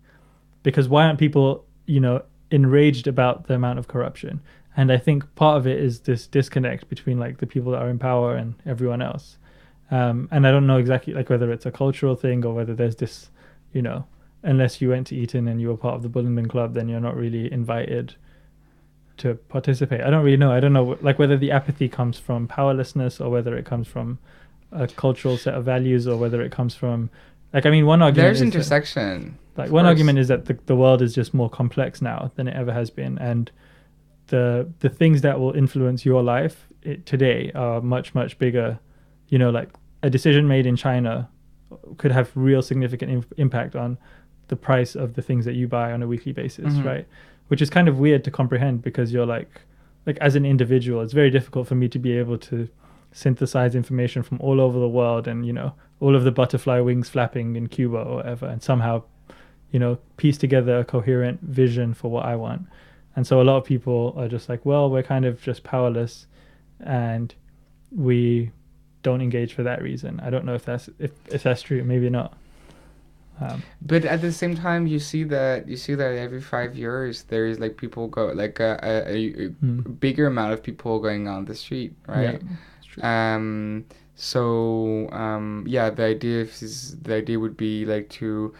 because why aren't people enraged about the amount of corruption? And I think part of it is this disconnect between like the people that are in power and everyone else. And I don't know exactly like whether it's a cultural thing or whether there's this, unless you went to Eton and you were part of the Bullingdon Club, then you're not really invited to participate. I don't really know. I don't know like whether the apathy comes from powerlessness or whether it comes from a cultural set of values or whether it comes from like, I mean, one argument there's intersection. One argument is that the world is just more complex now than it ever has been, and the things that will influence your life today are much, much bigger. Like a decision made in China could have real significant impact on the price of the things that you buy on a weekly basis, right? Which is kind of weird to comprehend, because you're like as an individual, it's very difficult for me to be able to synthesize information from all over the world and, all of the butterfly wings flapping in Cuba or whatever, and somehow, piece together a coherent vision for what I want. And so a lot of people are just like, well, we're kind of just powerless and we don't engage for that reason. I don't know if that's true. Maybe not. But at the same time, you see that every 5 years there is like people go like a bigger amount of people going on the street, right? Yeah, that's true. So the idea would be like to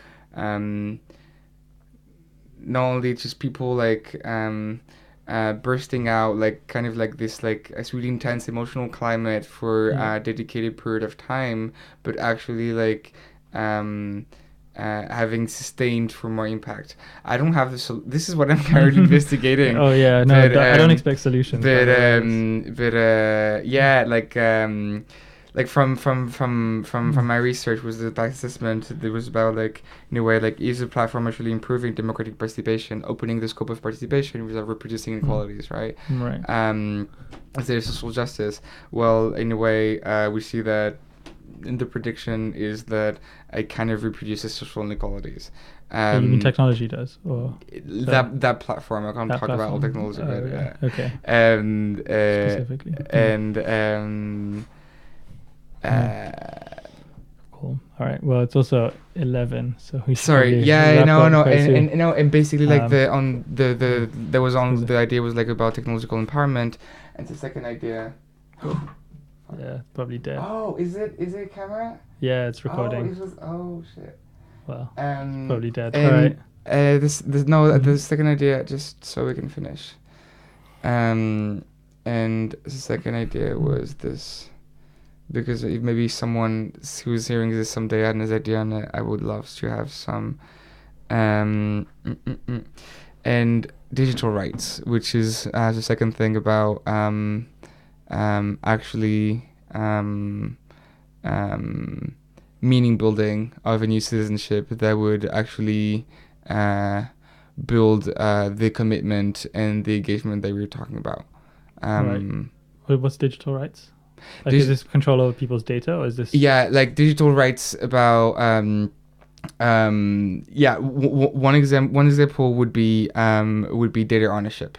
not only just people like bursting out like kind of like this like a really intense emotional climate for a dedicated period of time, but actually like having sustained for more impact. I don't have this is what I'm currently investigating. Oh yeah, no, but, I don't expect solutions. Like from my research was the impact assessment. It was about like in a way like is the platform actually improving democratic participation, opening the scope of participation without reproducing inequalities, right? Right. Is there social justice? Well, in a way, we see that. And the prediction is that it kind of reproduces social inequalities. You mean technology does, or that platform? I can't talk about all technology, but okay. And specifically, and cool. All right. Well, it's also 11, so we should and basically like there was on the idea was like about technological empowerment, and the second idea. Yeah, probably dead. Oh, is it a camera? Yeah, it's recording. Oh shit. Well, it's probably dead. All right. The second idea, just so we can finish. And the second idea was this, because if maybe someone who's hearing this someday had this idea on it, I would love to have some, and digital rights, which is the second thing about actually meaning building of a new citizenship that would actually build the commitment and the engagement that we were talking about. Right. What's digital rights? Like, is this control over people's data, or is this? Yeah, like digital rights about one example would be data ownership.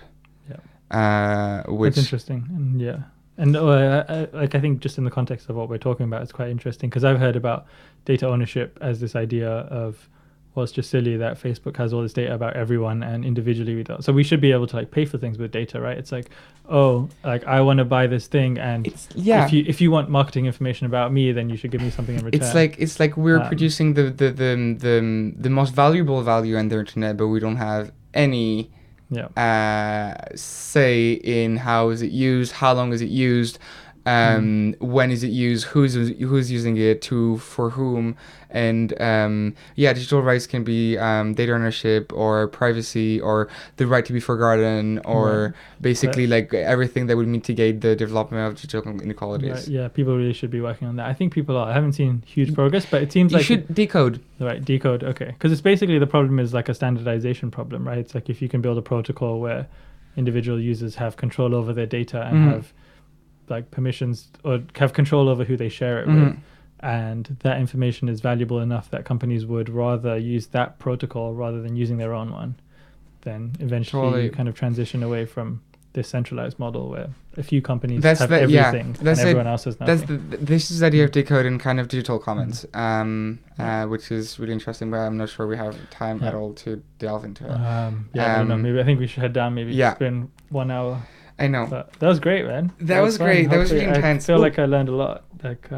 Yeah. Which that's interesting, and yeah. And I think just in the context of what we're talking about, it's quite interesting because I've heard about data ownership as this idea of, well, it's just silly that Facebook has all this data about everyone and individually we don't. So we should be able to like pay for things with data, right? It's like, oh, like I want to buy this thing, and if you want marketing information about me, then you should give me something in return. It's like we're producing the most valuable value on the internet, but we don't have any say in how is it used, how long is it used, when is it used, who's using it, for whom, and digital rights can be data ownership or privacy or the right to be forgotten or basically like everything that would mitigate the development of digital inequalities. Right, yeah, people really should be working on that. I think people are. I haven't seen huge progress, but it seems you like should decode. Right, decode. Okay, because it's basically the problem is like a standardization problem, right? It's like if you can build a protocol where individual users have control over their data and have like permissions or have control over who they share it with, and that information is valuable enough that companies would rather use that protocol rather than using their own one, then eventually you kind of transition away from this centralized model where a few companies have everything and everyone else has nothing. This is the idea of decoding kind of digital commons, which is really interesting, but I'm not sure we have time at all to delve into it. I don't know. Maybe I think we should head down. Maybe it's been 1 hour. I know. But that was great, man. That was great. That was really intense. I feel like I learned a lot. Like,